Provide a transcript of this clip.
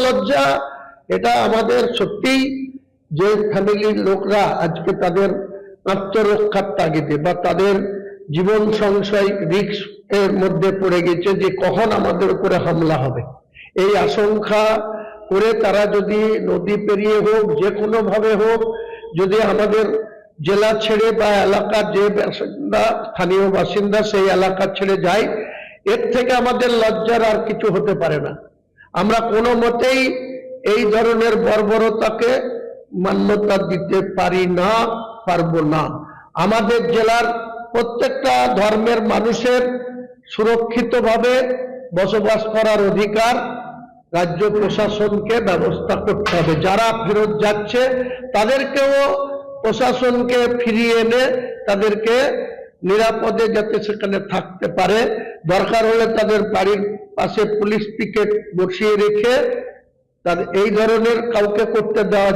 লজ্জা। এটা আমাদের সত্যিই যে ফ্যামিলির লোকরা আজকে তাদের আত্মরক্ষার তাগিদে বা তাদের জীবন সংশয় রিস্ক এর মধ্যে পড়ে গেছে যে কখন আমাদের উপরে হামলা হবে, এই আশঙ্কা করে তারা যদি নদী পেরিয়ে হোক যে কোনো ভাবে হোক যদি আমাদের জেলা ছেড়ে বা এলাকার যে বাসিন্দা স্থানীয় বাসিন্দা সেই এলাকা ছেড়ে যায়, এর থেকে আমাদের লজ্জার আর কিছু হতে পারে না। আমরা কোনো মতেই এই ধরনের বর্বরতাকে মান্যতা দিতে পারি না, পারবো না। আমাদের জেলার প্রত্যেকটা ধর্মের মানুষের সুরক্ষিতভাবে বসবাস করার অধিকার রাজ্য প্রশাসনকে ব্যবস্থা করতে হবে। যারা ফেরত যাচ্ছে তাদেরকেও প্রশাসনকে ফিরিয়ে এনে তাদেরকে নিরাপদে যাতে সেখানে থাকতে পারে, দরকার হলে তাদের বাড়ির পাশে পুলিশ পিকেট বসিয়ে রেখে তাদের এই ধরনের কাউকে করতে দেওয়া